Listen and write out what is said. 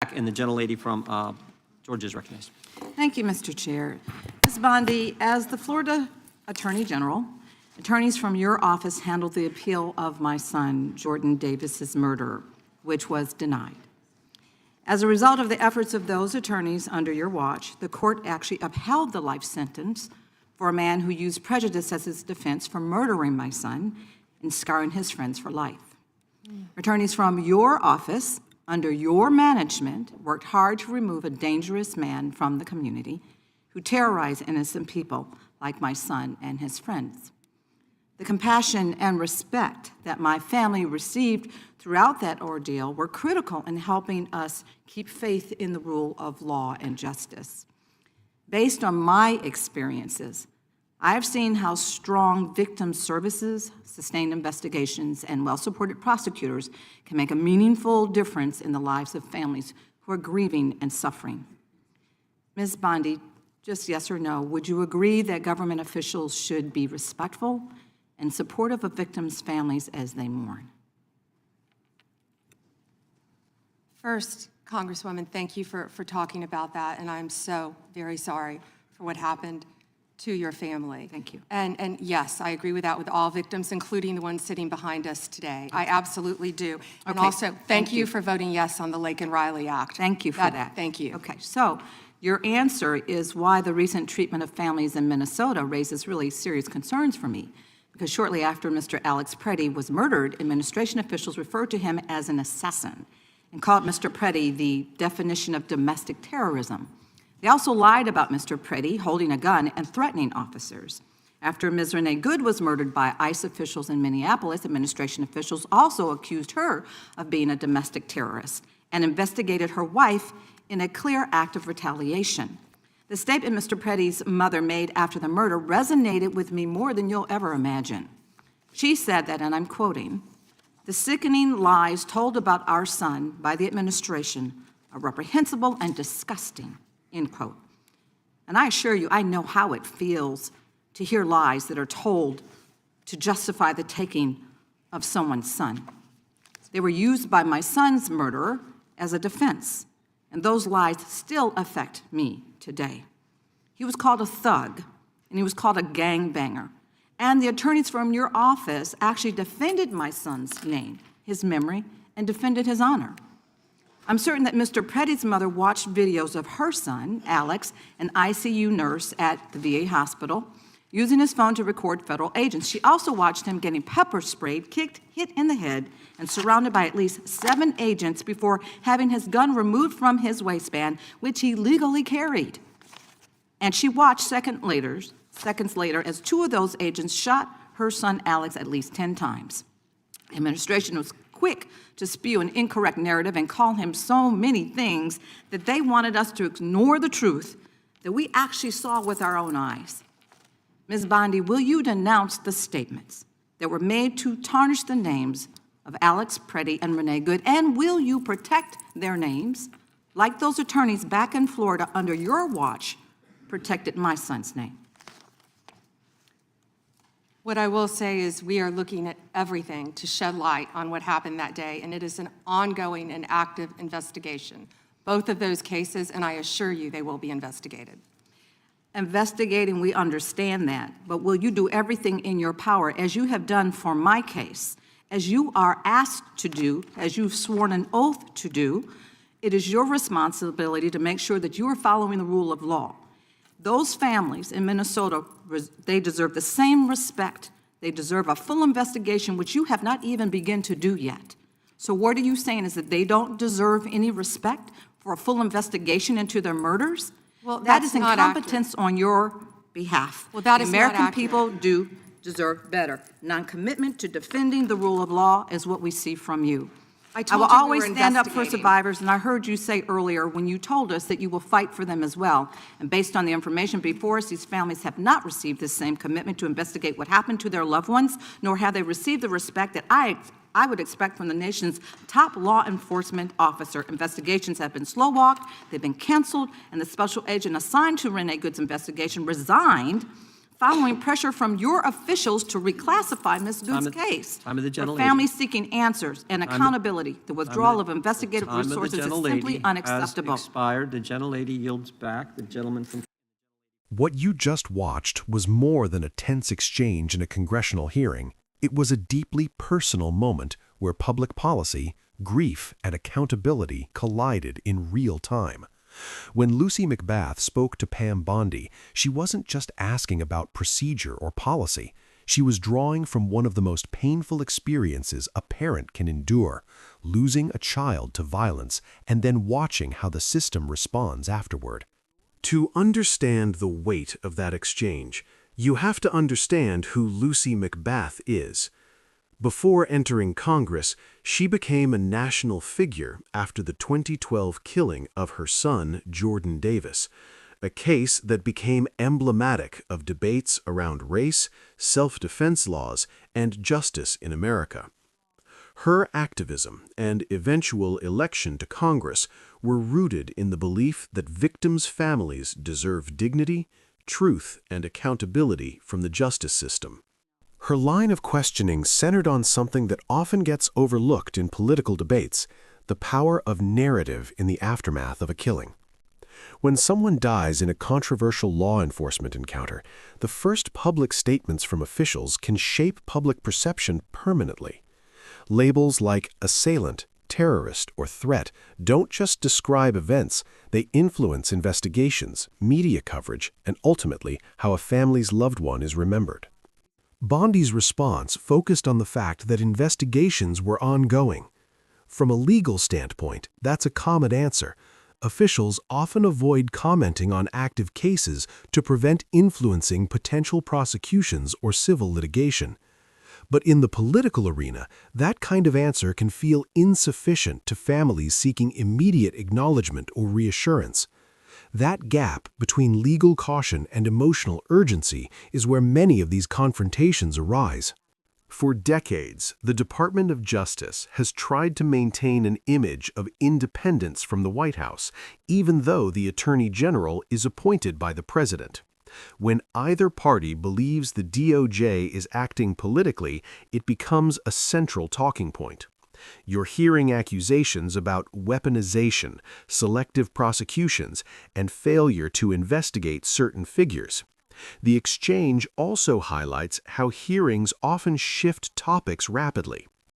back, and the gentlelady from Georgia is recognized. Thank you, Mr. Chair. Ms. Bondi, as the Florida Attorney General, attorneys from your office handled the appeal of my son, Jordan Davis's murder, which was denied. As a result of the efforts of those attorneys under your watch, the court actually upheld the life sentence for a man who used prejudice as his defense for murdering my son and scarring his friends for life. Attorneys from your office, under your management, worked hard to remove a dangerous man from the community who terrorized innocent people like my son and his friends. The compassion and respect that my family received throughout that ordeal were critical in helping us keep faith in the rule of law and justice. Based on my experiences, I have seen how strong victim services, sustained investigations, and well-supported prosecutors can make a meaningful difference in the lives of families who are grieving and suffering. Ms. Bondi, just yes or no, would you agree that government officials should be respectful and supportive of victims' families as they mourn? First, Congresswoman, thank you for talking about that, and I'm so very sorry for what happened to your family. Thank you. And yes, I agree with that with all victims, including the ones sitting behind us today. I absolutely do. And Okay. also, thank you for voting yes on the Laken Riley Act. Thank you for that. Thank you. Okay, so your answer is why the recent treatment of families in Minnesota raises really serious concerns for me. Because shortly after Mr. Alex Preddy was murdered, administration officials referred to him as an assassin and called Mr. Preddy the definition of domestic terrorism. They also lied about Mr. Preddy holding a gun and threatening officers. After Ms. Renee Good was murdered by ICE officials in Minneapolis, administration officials also accused her of being a domestic terrorist and investigated her wife in a clear act of retaliation. The statement Mr. Preddy's mother made after the murder resonated with me more than you'll ever imagine. She said that, and I'm quoting, "The sickening lies told about our son by the administration are reprehensible and disgusting," end quote. And I assure you, I know how it feels to hear lies that are told to justify the taking of someone's son. They were used by my son's murderer as a defense, and those lies still affect me today. He was called a thug, and he was called a gangbanger. And the attorneys from your office actually defended my son's name, his memory, and defended his honor. I'm certain that Mr. Preddy's mother watched videos of her son, Alex, an ICU nurse at the VA hospital, using his phone to record federal agents. She also watched him getting pepper sprayed, kicked, hit in the head, and surrounded by at least 7 agents before having his gun removed from his waistband, which he legally carried. And she watched seconds later as 2 of those agents shot her son Alex at least 10 times. Administration was quick to spew an incorrect narrative and call him so many things that they wanted us to ignore the truth that we actually saw with our own eyes. Ms. Bondi, will you denounce the statements that were made to tarnish the names of Alex Preddy and Renee Good, and will you protect their names like those attorneys back in Florida under your watch protected my son's name? What I will say is we are looking at everything to shed light on what happened that day, and it is an ongoing and active investigation. Both of those cases, and I assure you they will be investigated. Investigating, we understand that, but will you do everything in your power, as you have done for my case, as you are asked to do, as you've sworn an oath to do? It is your responsibility to make sure that you are following the rule of law. Those families in Minnesota, they deserve the same respect. They deserve a full investigation, which you have not even begun to do yet. So what are you saying, is that they don't deserve any respect for a full investigation into their murders? Well, that that's is not incompetence on your behalf. Well, that the is not American accurate. people do deserve better. Non-commitment to defending the rule of law is what we see from you. I I told will you we always were stand up for investigating. survivors, and I heard you say earlier when you told us that you will fight for them as well. And based on the information before us, these families have not received the same commitment to investigate what happened to their loved ones, nor have they received the respect that I would expect from the nation's top law enforcement officer. Investigations have been slow-walked, they've been canceled, and the special agent assigned to Renee Good's investigation resigned following pressure from your officials to reclassify Ms. Booth's case. Time of the for gentlelady. families seeking answers and accountability. The withdrawal of investigative Time of the resources is gentlelady simply has unacceptable. expired. The gentlelady yields back. The gentleman from What you just watched was more than a tense exchange in a congressional hearing. It was a deeply personal moment where public policy, grief, and accountability collided in real time. When Lucy McBath spoke to Pam Bondi, she wasn't just asking about procedure or policy. She was drawing from one of the most painful experiences a parent can endure, losing a child to violence and then watching how the system responds afterward. To understand the weight of that exchange, you have to understand who Lucy McBath is. Before entering Congress, she became a national figure after the 2012 killing of her son, Jordan Davis, a case that became emblematic of debates around race, self-defense laws, and justice in America. Her activism and eventual election to Congress were rooted in the belief that victims' families deserve dignity, truth, and accountability from the justice system. Her line of questioning centered on something that often gets overlooked in political debates: the power of narrative in the aftermath of a killing. When someone dies in a controversial law enforcement encounter, the first public statements from officials can shape public perception permanently. Labels like assailant, terrorist, or threat don't just describe events, they influence investigations, media coverage, and ultimately how a family's loved one is remembered. Bondi's response focused on the fact that investigations were ongoing. From a legal standpoint, that's a common answer. Officials often avoid commenting on active cases to prevent influencing potential prosecutions or civil litigation. But in the political arena, that kind of answer can feel insufficient to families seeking immediate acknowledgement or reassurance. That gap between legal caution and emotional urgency is where many of these confrontations arise. For decades, the Department of Justice has tried to maintain an image of independence from the White House, even though the Attorney General is appointed by the President. When either party believes the DOJ is acting politically, it becomes a central talking point. You're hearing accusations about weaponization, selective prosecutions, and failure to investigate certain figures. The exchange also highlights how hearings often shift topics rapidly.